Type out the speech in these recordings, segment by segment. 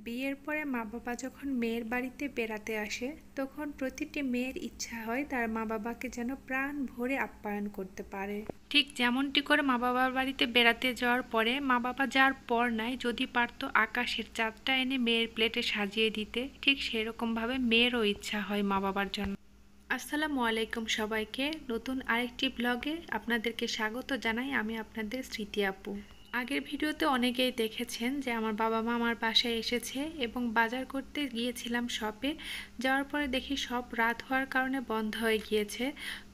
বিয়ের পরে মা বাবা যখন মেয়ের বাড়িতে বেড়াতে আসে তখন প্রতিটি মেয়ের ইচ্ছা হয় তার মা বাবাকে যেন প্রাণ ভরে আপ্যায়ন করতে পারে। ঠিক যেমনটি করে মা বাবার বাড়িতে বেড়াতে যাওয়ার পরে মা বাবা যার পর নাই যদি পারতো আকাশের চাঁদটা এনে মেয়ের প্লেটে সাজিয়ে দিতে, ঠিক সেরকমভাবে মেয়েরও ইচ্ছা হয় মা বাবার জন্য। আসসালামু আলাইকুম সবাইকে, নতুন আরেকটি ব্লগে আপনাদেরকে স্বাগত জানাই। আমি আপনাদের স্মৃতি আপু। আগের ভিডিওতে অনেকেই দেখেছেন যে আমার বাবা মা আমার বাসায় এসেছে এবং বাজার করতে গিয়েছিলাম শপে। যাওয়ার পরে দেখি শপ রাত হওয়ার কারণে বন্ধ হয়ে গিয়েছে।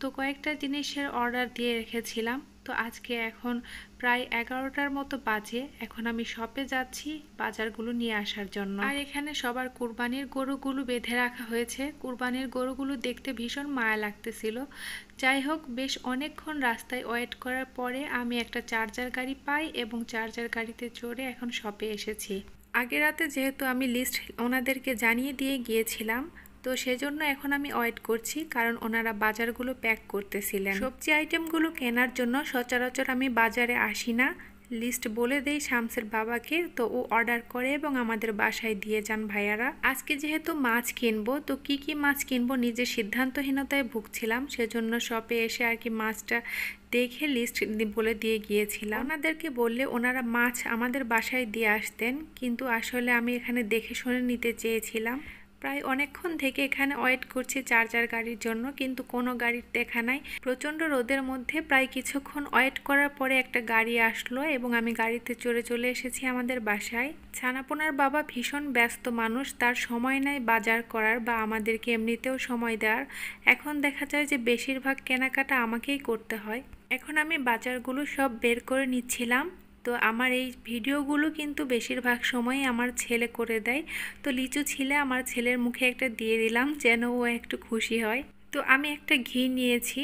তো কয়েকটা জিনিসের অর্ডার দিয়ে রেখেছিলাম। তো আজকে এখন প্রায় 11টার মতো বাজে। এখন আমি শপে যাচ্ছি বাজারগুলো নিয়ে আসার জন্য। আর এখানে সবার কুরবানির গরুগুলো বেঁধে রাখা হয়েছে। কুরবানির গরুগুলো দেখতে ভীষণ মায়া লাগতেছিল। যাই হোক, বেশ অনেকক্ষণ রাস্তায় ওয়েট করার পরে আমি একটা চার্জার গাড়ি পাই এবং চার্জার গাড়িতে চড়ে এখন শপে এসেছি। আগের রাতে যেহেতু আমি লিস্ট ওনাদেরকে জানিয়ে দিয়ে গিয়েছিলাম, তো সেজন্য এখন আমি ওয়েট করছি, কারণ ওনারা বাজারগুলো প্যাক করতেছিলেন। সবজি আইটেমগুলো কেনার জন্য সচরাচর আমি বাজারে আসি না। লিস্ট বলে দেই শামসের বাবাকে, তো ও অর্ডার করে এবং আমাদের বাসায় দিয়ে যান ভাইয়ারা। আজকে যেহেতু মাছ কিনবো, তো কি কি মাছ কিনবো নিজের সিদ্ধান্তহীনতায় ভুগছিলাম, সেজন্য শপে এসে আর কি মাছটা দেখে লিস্ট বলে দিয়ে গিয়েছিলাম। ওনাদেরকে বললে ওনারা মাছ আমাদের বাসায় দিয়ে আসতেন, কিন্তু আসলে আমি এখানে দেখে শুনে নিতে চেয়েছিলাম। প্রায় অনেকক্ষণ থেকে এখানে ওয়েট করছি চার্জার গাড়ির জন্য, কিন্তু কোনো গাড়ির দেখা নাই। প্রচণ্ড রোদের মধ্যে প্রায় কিছুক্ষণ ওয়েট করার পরে একটা গাড়ি আসলো এবং আমি গাড়িতে চলে এসেছি আমাদের বাসায়। ছানাপোনার বাবা ভীষণ ব্যস্ত মানুষ, তার সময় নাই বাজার করার বা আমাদেরকে এমনিতেও সময় দেওয়ার। এখন দেখা যায় যে বেশিরভাগ কেনাকাটা আমাকেই করতে হয়। এখন আমি বাজারগুলো সব বের করে নিচ্ছিলাম। তো আমার এই ভিডিওগুলো কিন্তু বেশিরভাগ সময়ই আমার ছেলে করে দেয়। তো লিচু ছিলে আমার ছেলের মুখে একটা দিয়ে দিলাম যেন ও একটু খুশি হয়। তো আমি একটা ঘি নিয়েছি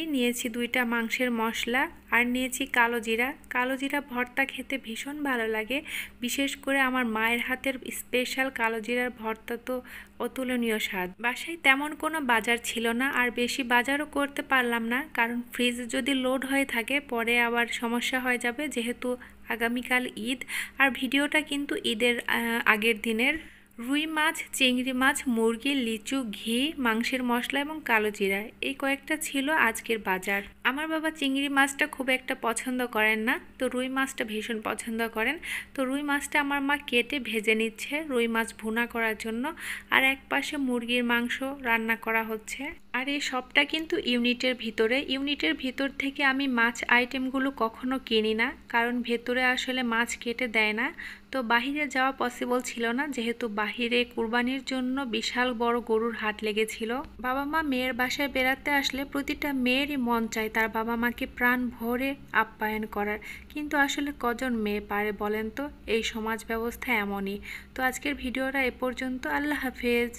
2টা মাংসের মশলা, আর নিয়েছি কালো জিরা। কালো জিরা ভর্তা খেতে ভীষণ ভালো লাগে, বিশেষ করে আমার মায়ের হাতের স্পেশাল কালো জিরার ভর্তা তো অতুলনীয় স্বাদ। বাসায় তেমন কোনো বাজার ছিল না, আর বেশি বাজারও করতে পারলাম না, কারণ ফ্রিজ যদি লোড হয়ে থাকে পরে আবার সমস্যা হয়ে যাবে, যেহেতু আগামীকাল ঈদ। আর ভিডিওটা কিন্তু ঈদের আগের দিনের। রুই মাছ, চিংড়ি মাছ, মুরগি, লিচু, ঘি, মাংসের মশলা এবং কালো জিরা, এই কয়েকটা ছিল আজকের বাজার। আমার বাবা চিংড়ি মাছটা খুব একটা পছন্দ করেন না, তো রুই মাছটা ভীষণ পছন্দ করেন। তো রুই মাছটা আমার মা কেটে ভেজে নিচ্ছে রুই মাছ ভুনা করার জন্য, আর এক পাশে মুরগির মাংস রান্না করা হচ্ছে। আর এই সবটা কিন্তু ইউনিটের ভিতর থেকে আমি মাছ আইটেমগুলো কখনো কিনি না, কারণ ভেতরে আসলে মাছ কেটে দেয় না। তো বাহিরে যাওয়া পসিবল ছিল না, যেহেতু বাহিরে কুরবানির জন্য বিশাল বড় গরুর হাট লেগেছিল। বাবা মা মেয়ের বাসায় বেড়াতে আসলে প্রতিটা মেয়েরই মন চায় তার বাবা মাকে প্রাণ ভরে আপ্যায়ন করার, কিন্তু আসলে কজন মেয়ে পারে বলেন তো, এই সমাজ ব্যবস্থা এমনই। তো আজকের ভিডিওটা এ পর্যন্ত। আল্লাহ হাফেজ।